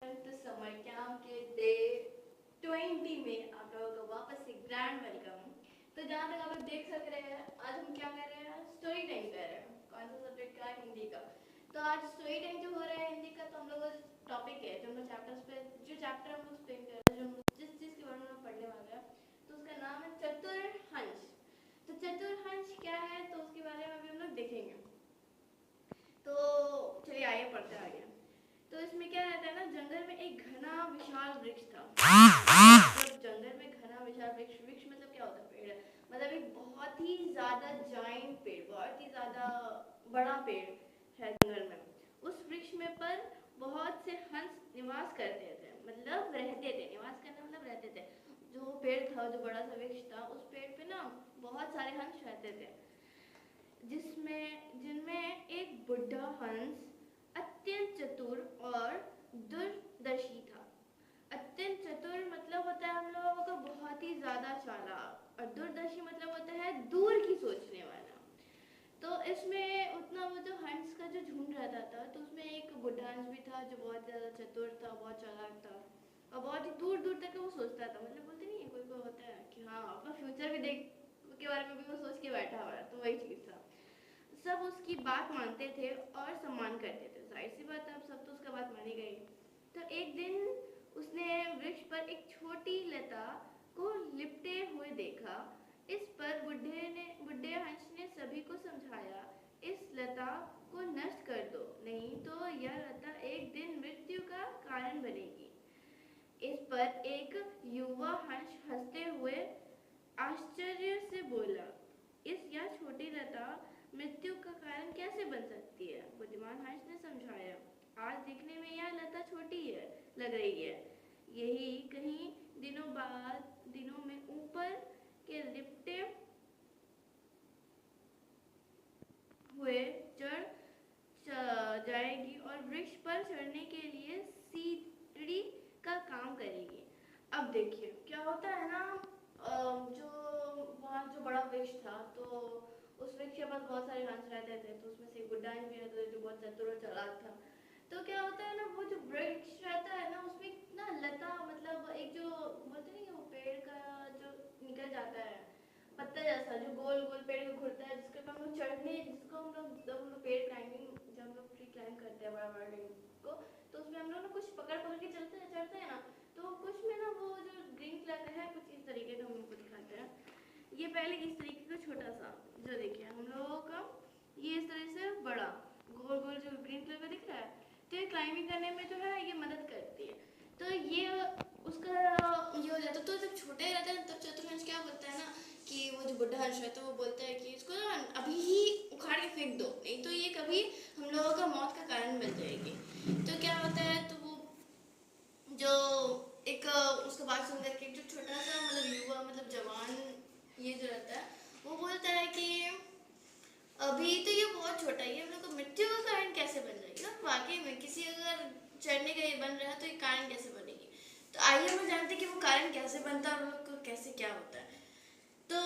तो summer camp के day 20 में आप लोगों का वापस से ग्रैंड वेलकम। तो जहाँ तक आप लोग देख सक रहे हैं, आज हम क्या कर रहे हैं, स्टोरी टाइम कर रहे हैं। कौन सा सब्जेक्ट का? हिंदी का। तो आज स्टोरी टाइम जो हो रहा है हिंदी का, तो हम लोग टॉपिक है जो हम लोग चैप्टर्स पे, जो चैप्टर हम लोग स्पेंड कर रहे हैं, जो जिस चीज़ के बारे में हम पढ़ने वाले हैं, तो उसका नाम है चतुर्हंस। तो चतुर्हंस क्या है, तो उसके बारे में अभी हम लोग देखेंगे। तो चलिए आगे पढ़ते हैं आगे। तो इसमें क्या रहता है ना, जंगल में एक घना विशाल वृक्ष था। मतलब जंगल में घना विशाल वृक्ष, वृक्ष मतलब क्या होता है? पेड़। मतलब एक बहुत ही ज्यादा जाइंट पेड़, बहुत ही ज्यादा बड़ा पेड़ है जंगल में। उस वृक्ष में पर बहुत से हंस निवास करते थे, मतलब रहते थे। निवास करना मतलब रहते थे। जो पेड़ था, जो बड़ा सा वृक्ष था, उस पेड़ पे ना बहुत सारे हंस रहते थे, जिनमें एक बुढ़ा हंस अत्यंत चतुर और दूरदर्शी था। अत्यंत चतुर मतलब होता है हम लोगों को बहुत ही ज्यादा चालाक, और दूरदर्शी मतलब होता है दूर की सोचने वाला। तो इसमें उतना वो जो हंस का जो झुंड रहता था, तो उसमें एक बुढ़ा हंस भी था जो बहुत ज्यादा चतुर था, बहुत चालाक था, और बहुत ही दूर दूर तक वो सोचता था। मतलब बोलते नहीं है, कोई कोई होता है कि हाँ अपना फ्यूचर भी देख के बारे में भी वो सोच के बैठा हुआ है, तो वही चीज़ था। सब उसकी बात मानते थे और सम्मान करते थे। जाहिर सी बात है, अब सब तो उसका बात मानी गई। तो एक दिन उसने वृक्ष पर एक छोटी लता को लिपटे हुए देखा। इस पर बुढ़े हंस ने सभी को समझाया, इस लता को नष्ट कर दो, नहीं तो यह लता एक दिन मृत्यु का कारण बनेगी। इस पर एक युवा हंस हंसते हुए आश्चर्य से बोला, यह छोटी लता मृत्यु का कारण कैसे बन सकती है? बुद्धिमान हंस ने समझाया, आज दिखने में यह लता छोटी है लग रही है, यही कहीं दिनों में ऊपर के लिपटे हुए चढ़ जाएगी और वृक्ष पर चढ़ने के लिए सीढ़ी का काम करेगी। अब देखिए क्या होता है ना, जो वहाँ जो बड़ा वृक्ष था, तो उस वृक्ष के पास बहुत सारे हंस रहते थे, तो उसमें से गुड्डा हंस भी रहता था जो बहुत चतुर और चालाक था। तो क्या होता है ना, वो जो वृक्ष रहता है ना, उसमें ना लता, मतलब एक जो बोलते नहीं, वो पेड़ का जो निकल जाता है पत्ता जैसा, जो गोल गोल पेड़ में घुरता है, जिसके ऊपर हम लोग चढ़ने, जिसको हम लोग जब हम लोग पेड़ क्लाइंबिंग, जब हम लोग ट्री क्लाइंब करते हैं बड़ा बड़ा ट्री को, तो उसमें हम लोग ना कुछ पकड़ पकड़ के चढ़ते हैं ना, तो कुछ में ना वो जो ग्रीन कलर का है, कुछ इस तरीके का हम लोग को दिखाते हैं। ये पहले इस तरीके का छोटा सा, जो देखिए हम लोगों का, ये इस तरह से बड़ा गोल गोल जो ग्रीन कलर का दिख रहा है, तो ये क्लाइंबिंग करने में जो है ये मदद करती है। तो ये उसका ये हो जाता है। तो जब छोटे रहते हैं तब चतुर्हंस क्या बोलता है ना, कि वो जो बुढ़ा हंस है, तो वो बोलता है कि इसको ना अभी ही उखाड़ के फेंक दो, नहीं तो ये कभी हम लोगों का मौत का कारण बन जाएगी। तो क्या होता है, तो वो जो एक उसका बात सुन करके जो छोटा सा, मतलब युवा, मतलब जवान ये जो रहता है, वो बोलता है कि अभी तो ये बहुत छोटा है, ये हम लोग को मृत्यु का कारण कैसे बन जाएगी ना। वाकई में किसी अगर चढ़ने का ये बन रहा है, तो ये कारण कैसे बनेगी। तो आइए हम जानते हैं कि वो कारण कैसे बनता है और हम लोग को कैसे क्या होता है। तो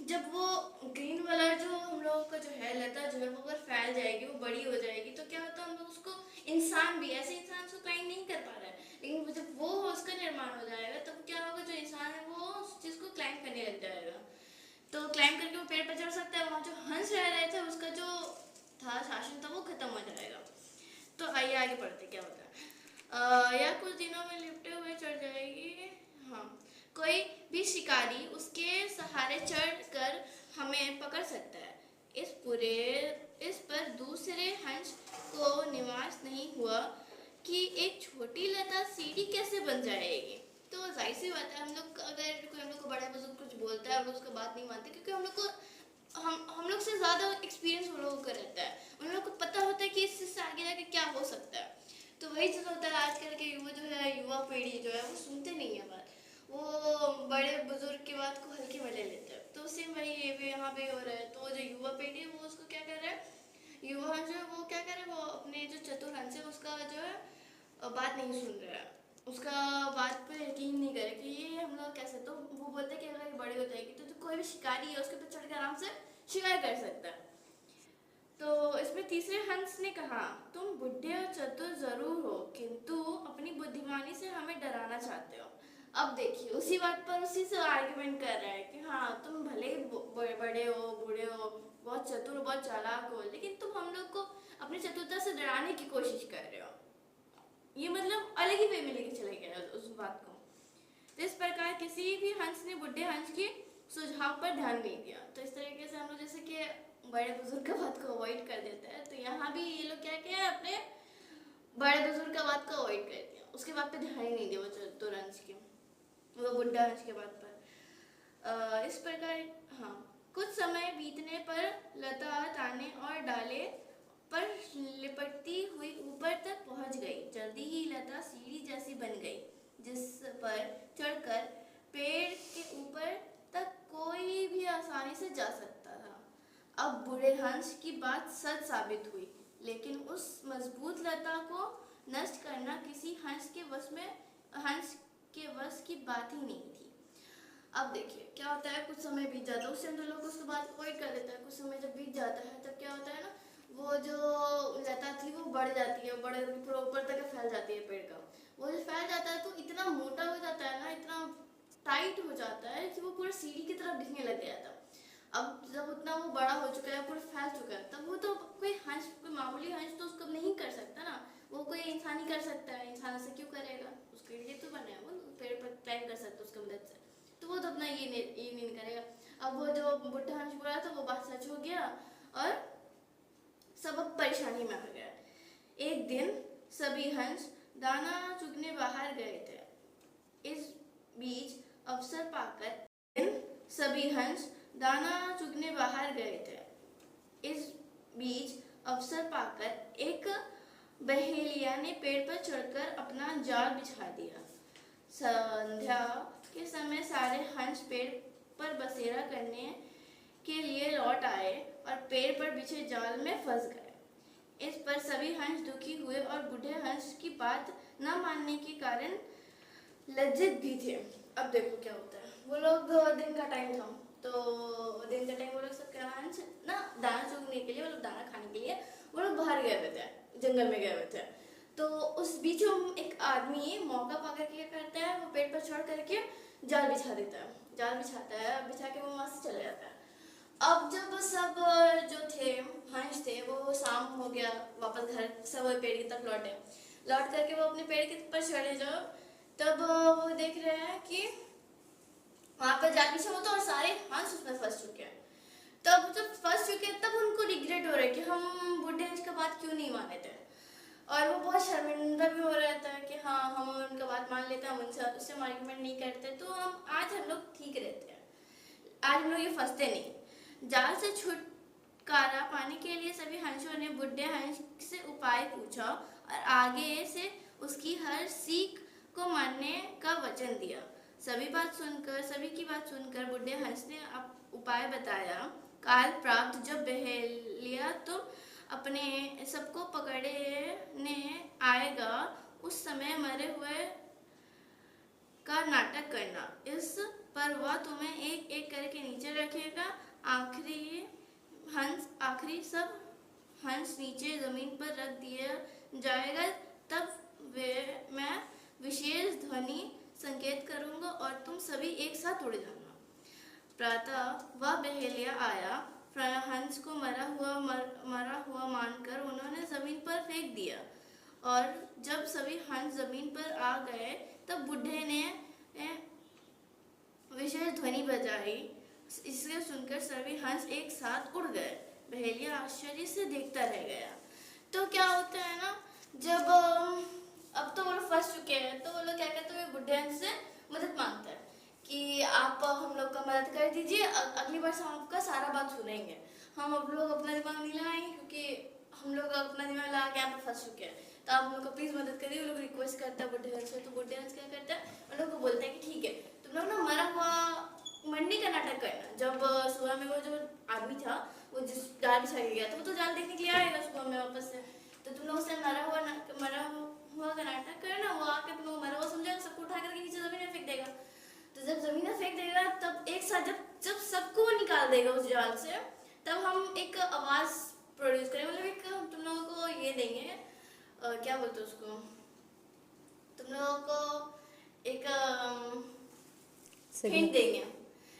जब वो ग्रीन वाला जो हम लोगों का जो है लता, जो है वो अगर फैल जाएगी, वो बड़ी हो जाएगी, तो क्या होता है, हम लोग उसको, इंसान भी ऐसे इंसान उसको क्लाइंब नहीं कर पा रहा है, लेकिन जब वो उसका निर्माण हो जाएगा, तब क्या होगा, जो इंसान है वो उस चीज़ को क्लाइंब करने लग जाएगा। तो क्लाइंब करके वो पेड़ पर चढ़ सकता है। वहाँ जो हंस रह रहे थे, उसका जो था शासन था, वो खत्म हो जाएगा। तो आइए आगे बढ़ते क्या होता है। या कुछ दिनों में लिपटे हुए चढ़ जाएगी। हाँ, कोई भी शिकारी उसके सहारे चढ़ कर हमें पकड़ सकता है। इस पर दूसरे हंस को निवास नहीं हुआ कि एक छोटी लता सीढ़ी कैसे बन जाएगी। तो जाहिर सी बात है, हम लोग अगर कोई हम लोग को बड़ा बुजुर्ग कुछ बोलता है, हम लोग उसका बात नहीं मानते, क्योंकि हम लोग को हम लोग से ज़्यादा एक्सपीरियंस उन लोगों का रहता है। उन लोगों को पता होता है कि इस चीज़ से आगे जाके क्या हो सकता है। तो वही चीज़ होता है, आजकल के युवा जो है, युवा पीढ़ी जो है, वो सुनते नहीं है बात, वो बड़े बुजुर्ग की बात को हल्के में ले लेते हैं। तो सेम वही ये भी यहाँ पे हो रहा है। तो जो युवा पीढ़ी है, वो उसको क्या कर रहा है, युवा जो है वो क्या कर रहा है, वो अपने जो चतुर हंस है उसका जो है बात नहीं सुन रहा है, उसका बात पर यकीन नहीं करे कि ये हम लोग कैसे। तो वो बोलते हैं कि अगर ये बड़ी हो जाएगी, तो कोई भी शिकारी है उसके ऊपर चढ़ के आराम से शिकार कर सकता है। तो इसमें तीसरे हंस ने कहा, तुम बुढ़े और चतुर जरूर हो, किंतु अपनी अब देखिए उसी बात पर उसी से आर्ग्यूमेंट कर रहा है कि हाँ तुम भले ही बड़े हो, बूढ़े हो, बहुत चतुर हो, बहुत चालाक हो, लेकिन तुम हम लोग को अपनी चतुरता से डराने की कोशिश कर रहे हो। ये मतलब अलग ही वे में लेके चले गए उस बात को। तो इस प्रकार किसी भी हंस ने बुढ़े हंस के सुझाव पर ध्यान नहीं दिया। तो इस तरीके से हम लोग जैसे कि बड़े बुजुर्ग का बात को अवॉइड कर देते हैं, तो यहाँ भी ये लोग क्या किया, अपने बड़े बुजुर्ग का बात को अवॉइड कर दिया, उसके बात पे ध्यान ही नहीं दिया वो चतुर हंस के, वो बुढ़ा हंस के बात पर। इस प्रकार हाँ, कुछ समय बीतने पर लता ताने और डाले पर लिपटती हुई ऊपर तक पहुंच गई। जल्दी ही लता सीढ़ी जैसी बन गई, जिस पर चढ़कर पेड़ के ऊपर तक कोई भी आसानी से जा सकता था। अब बूढ़े हंस की बात सच साबित हुई, लेकिन उस मजबूत लता को नष्ट करना किसी हंस के वश की बात ही नहीं थी। अब देखिए क्या होता है, कुछ समय बीत जाता है, उससे हम लोग उसके बाद अवॉइड कर देता है। कुछ समय जब बीत जाता है तब क्या होता है ना, वो जो लता थी वो बढ़ जाती है, बड़े पूरा ऊपर तक फैल जाती है पेड़ का। वो जो फैल जाता है तो इतना मोटा हो जाता है ना, इतना टाइट हो जाता है कि वो पूरा सीढ़ी की तरफ दिखने लग गया था। अब जब उतना वो बड़ा हो चुका है, पूरा फैल चुका है, तब वो तो कोई मामूली हंस तो उसको नहीं कर सकता ना, वो कोई इंसान ही कर सकता है। इंसान से क्यों करेगा, उसके लिए तो बना है, वो पेड़ पर क्लाइंब कर सकता है उसकी मदद से, तो वो तो अपना ये नहीं करेगा। अब वो जो बुढ़ा हंस बोला था वो बात सच हो गया और सब अब परेशानी में आ गया। एक दिन सभी हंस दाना चुगने बाहर गए थे। इस बीच अवसर पाकर सभी हंस दाना चुगने बाहर गए थे। इस बीच अवसर पाकर एक बहेलिया ने पेड़ पर चढ़कर अपना जाल बिछा दिया। संध्या के समय सारे हंस पेड़ पर बसेरा करने के लिए लौट आए और पेड़ पर बिछे जाल में फंस गए। इस पर सभी हंस दुखी हुए और बूढ़े हंस की बात न मानने के कारण लज्जित भी थे। अब देखो क्या होता है, वो लोग दिन का टाइम था, तो दिन का टाइम वो लोग सब क्या हंस ना दाना चुगने के लिए, वो लोग दाना खाने के लिए वो लोग बाहर गए हुए थे, जंगल में गए हुए थे। तो उस बीच एक आदमी मौका पाकर क्या करता है, वो पेड़ पर चढ़ करके जाल बिछा देता है, जाल बिछाता है, बिछा के वो वहां से चले जाता है। अब जब सब जो थे हंस थे वो शाम हो गया, वापस घर सब पेड़ की तरफ लौटे, लौट करके वो अपने पेड़ के पर चढ़े जो, तब वो देख रहे हैं कि वहां पर जाल बिछा होता और सारे हंस उसमें फंस चुके हैं। तब जब फंस चुके हैं तब उनको रिग्रेट हो रहा है कि हम बूढ़े हंस का बात क्यों नहीं माने थे, और वो बहुत शर्मिंदा भी हो रहता है कि हाँ हम उनका बात मान लेते हैं, हम उनसे उससे आर्ग्यूमेंट नहीं करते, तो हम लोग ठीक रहते हैं, आज हम लोग ये फंसते नहीं। जाल से छुटकारा पाने के लिए सभी हंसों ने बुढ़े हंस से उपाय पूछा और आगे से उसकी हर सीख को मानने का वचन दिया। सभी की बात सुनकर बुढ़े हंस ने उपाय बताया। काल प्राप्त जब बहेलिया तो अपने सबको पकड़ने आएगा, उस समय मरे हुए का नाटक करना, इस पर वह तुम्हें एक एक करके नीचे रखेगा। आखिरी सब हंस नीचे जमीन पर रख दिया जाएगा, तब मैं विशेष ध्वनि संकेत करूंगा और तुम सभी एक साथ उड़ जाना। प्रातः वह बहेलिया आया, हंस को मरा हुआ मानकर उन्होंने जमीन पर फेंक दिया, और जब सभी हंस जमीन पर आ गए तब बुढ़े ने विशेष ध्वनि बजाई। इसे सुनकर सभी हंस एक साथ उड़ गए। बहेलिया आश्चर्य से देखता रह गया। तो क्या होता है ना, जब अब तो वो लोग फंस चुके हैं, तो वो लोग क्या कहते हैं, बुढ़े हंस से मदद मांगते हैं कि आप हम लोग का मदद कर दीजिए, अगली बार से हम आपका सारा बात सुनेंगे। हम अब लोग अपना दिमाग नहीं लगाएंगे, क्योंकि हम लोग अपना दिमाग लगा के यहाँ पे फंस चुके हैं, तो आप हम लोग को प्लीज मदद करिए। वो लोग रिक्वेस्ट करता है बुढ़े हंस से। तो बुढ़े हंस क्या करता है, उन लोग को बोलता है कि ठीक है, तुम लोग ना मरा हुआ मरने का नाटक करना। जब सुबह में वो जो आदमी था वो जिस जाल बिछा के गया था, वो तो जाल देखने के लिए आएगा सुबह में वापस से, तो तुम लोग उससे मरा हुआ का नाटक करना। वो आके तुम लोग मरा हुआ समझेगा, सबको उठा करके नीचे जमीन में फेंक देगा। तो जब जमीन में फेंक देगा तब एक साथ जब सबको निकाल देगा उस जाल से, तब हम एक आवाज प्रोड्यूस करेंगे, मतलब एक तुम लोगों को ये देंगे, क्या बोलते हैं उसको, तुम लोगों को एक हिंट देंगे,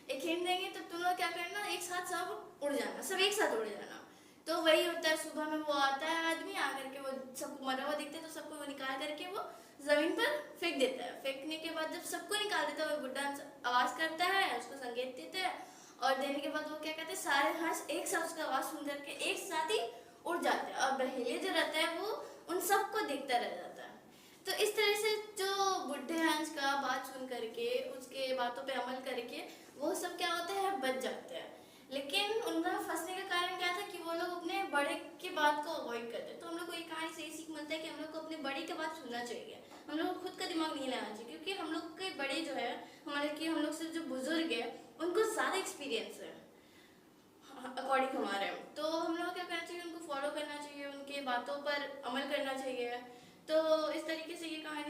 एक हिंट देंगे तो तुम लोग क्या करना, एक साथ सब उड़ जाना, सब एक साथ उड़ जाना। तो वही होता है, सुबह में वो आता है आदमी, आकर के वो सबको मरा हुआ दिखता है तो सबको वो निकाल करके वो जमीन पर फेंक देता है। फेंकने के बाद जब सबको निकाल देता है, वो बुड्ढा आवाज करता है, उसको संकेत देता है, और देने के बाद वो क्या कहते हैं, सारे हंस एक साथ उसका आवाज सुन करके एक साथ ही उड़ जाते हैं, और बहेलिया जो रहता है वो उन सबको देखता रह जाता है। तो इस तरह से जो बुढ़े हंस का बात सुन करके उसके बातों पे अमल करके वो सब क्या होता है, बच जाते हैं। लेकिन उनका फंसने का कारण क्या था कि वो लोग अपने बड़े की बात को अवॉइड करते। तो हम लोग को ये कहानी से सीख मिलता है कि हम लोग को अपने बड़े की बात सुनना चाहिए, हम लोग को खुद का दिमाग नहीं लगाना चाहिए, क्योंकि हम लोग के बड़े जो है हमारे की, हम लोग से जो बुजुर्ग है उनको ज़्यादा एक्सपीरियंस है अकॉर्डिंग हमारे। तो हम लोग क्या करना चाहिए, उनको फॉलो करना चाहिए, उनके बातों पर अमल करना चाहिए। तो इस तरीके से ये कहानी